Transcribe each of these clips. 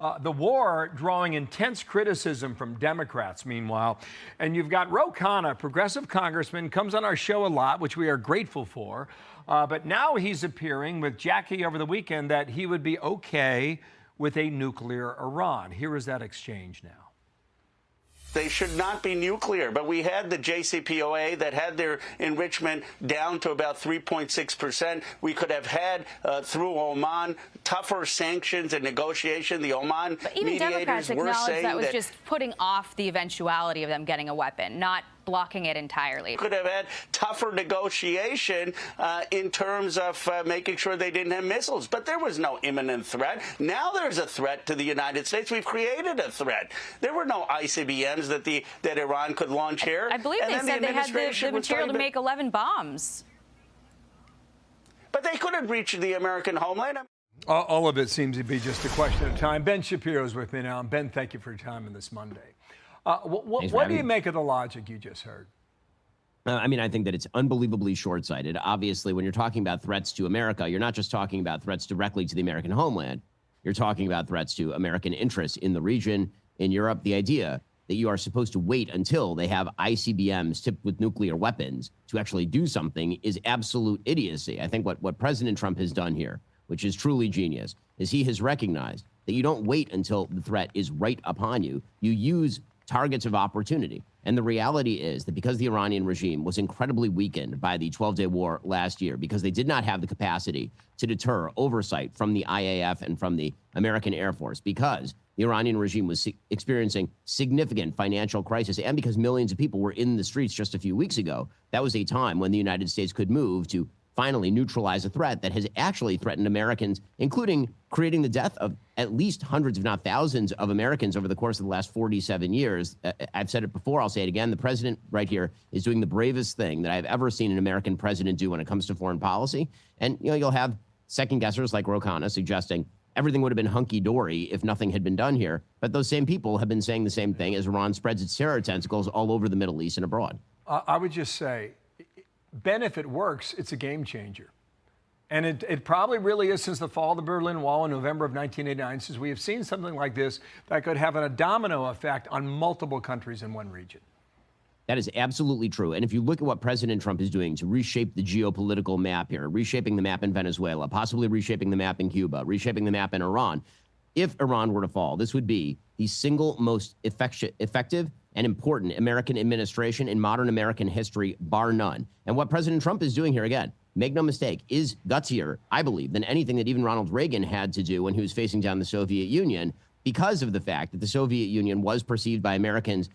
The war drawing intense criticism from Democrats, meanwhile. And you've got Ro Khanna, progressive congressman, comes on our show a lot, which we are grateful for. But now he's appearing with Jackie over the weekend that he would be okay with a nuclear Iran. Here is that exchange now. They should not be nuclear, but we had the JCPOA that had their enrichment down to about 3.6%. We could have had, through Oman, tougher sanctions and negotiation. The Oman but even mediators Democrats were acknowledged saying that was just putting off the eventuality of them getting a weapon, not blocking it entirely. Could have had tougher negotiation in terms of making sure they didn't have missiles. But there was no imminent threat. Now there's a threat to the United States. We've created a threat. There were no ICBMs that Iran could launch here. I believe they said they had the material to make 11 bombs. But they couldn't reach the American homeland. All of it seems to be just a question of time. Ben Shapiro is with me now. And Ben, thank you for your time on this Monday. What do you make of the logic you just heard? I think that it's unbelievably short-sighted. Obviously, when you're talking about threats to America, you're not just talking about threats directly to the American homeland. You're talking about threats to American interests in the region, in Europe. The idea that you are supposed to wait until they have ICBMs tipped with nuclear weapons to actually do something is absolute idiocy. I think what President Trump has done here, which is truly genius, is he has recognized that you don't wait until the threat is right upon you. You use targets of opportunity. And the reality is that because the Iranian regime was incredibly weakened by the 12-day war last year, because they did not have the capacity to deter oversight from the IAF and from the American Air Force, because the Iranian regime was experiencing significant financial crisis, and because millions of people were in the streets just a few weeks ago, that was a time when the United States could move to finally neutralize a threat that has actually threatened Americans, including creating the death of at least hundreds, if not thousands, of Americans over the course of the last 47 years. I've said it before, I'll say it again. The president right here is doing the bravest thing that I've ever seen an American president do when it comes to foreign policy. And you'll have second guessers like Ro Khanna suggesting everything would have been hunky-dory if nothing had been done here. But those same people have been saying the same thing as Iran spreads its terror tentacles all over the Middle East and abroad. I would just say, Ben, if it works, it's a game changer. And it probably really is since the fall of the Berlin Wall in November of 1989, since we have seen something like this that could have a domino effect on multiple countries in one region. That is absolutely true. And if you look at what President Trump is doing to reshape the geopolitical map here, reshaping the map in Venezuela, possibly reshaping the map in Cuba, reshaping the map in Iran, if Iran were to fall, this would be the single most effective and important American administration in modern American history, bar none. And what President Trump is doing here, again, make no mistake, is gutsier, I believe, than anything that even Ronald Reagan had to do when he was facing down the Soviet Union, because of the fact that the Soviet Union was perceived by Americans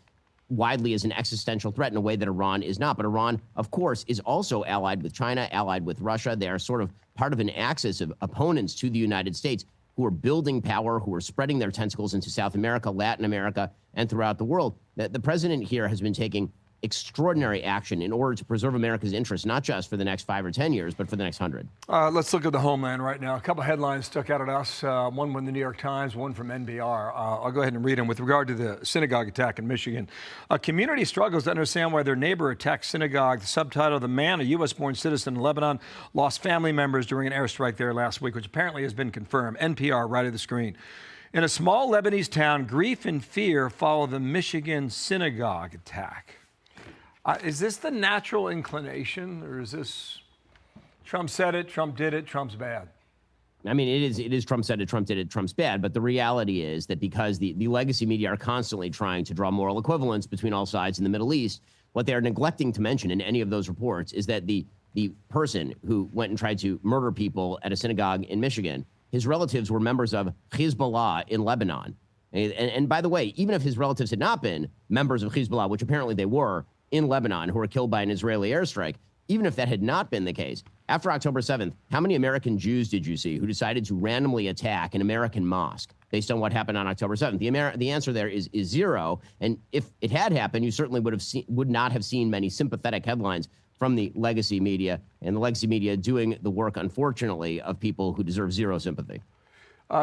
widely as an existential threat in a way that Iran is not. But Iran, of course, is also allied with China, allied with Russia. They are sort of part of an axis of opponents to the United States who are building power, who are spreading their tentacles into South America, Latin America, and throughout the world. The president here has been taking extraordinary action in order to preserve America's interests, not just for the next 5 or 10 years, but for the next 100. Let's look at the homeland right now. A couple headlines stuck out at us. One from the New York Times, one from NPR. I'll go ahead and read them. With regard to the synagogue attack in Michigan, a community struggles to understand why their neighbor attacked synagogue. The subtitle, the man, a U.S.-born citizen in Lebanon, lost family members during an airstrike there last week, which apparently has been confirmed. NPR, right at the screen. In a small Lebanese town, grief and fear follow the Michigan synagogue attack. Is this the natural inclination, or is this Trump said it, Trump did it, Trump's bad? I mean, it is Trump said it, Trump did it, Trump's bad. But the reality is that because the legacy media are constantly trying to draw moral equivalence between all sides in the Middle East, what they are neglecting to mention in any of those reports is that the person who went and tried to murder people at a synagogue in Michigan, his relatives were members of Hezbollah in Lebanon. And by the way, even if his relatives had not been members of Hezbollah, which apparently they were, in Lebanon, who were killed by an Israeli airstrike, even if that had not been the case, after October 7th, how many American Jews did you see who decided to randomly attack an American mosque based on what happened on October 7th? The answer there is zero. And if it had happened, you certainly would not have seen many sympathetic headlines from the legacy media, and the legacy media doing the work, unfortunately, of people who deserve zero sympathy.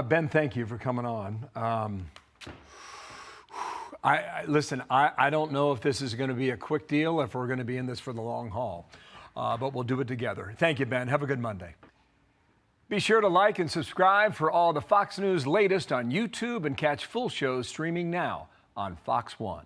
Ben, thank you for coming on. Listen, I don't know if this is going to be a quick deal, if we're going to be in this for the long haul, but we'll do it together. Thank you, Ben. Have a good Monday. Be sure to like and subscribe for all the Fox News latest on YouTube and catch full shows streaming now on Fox One.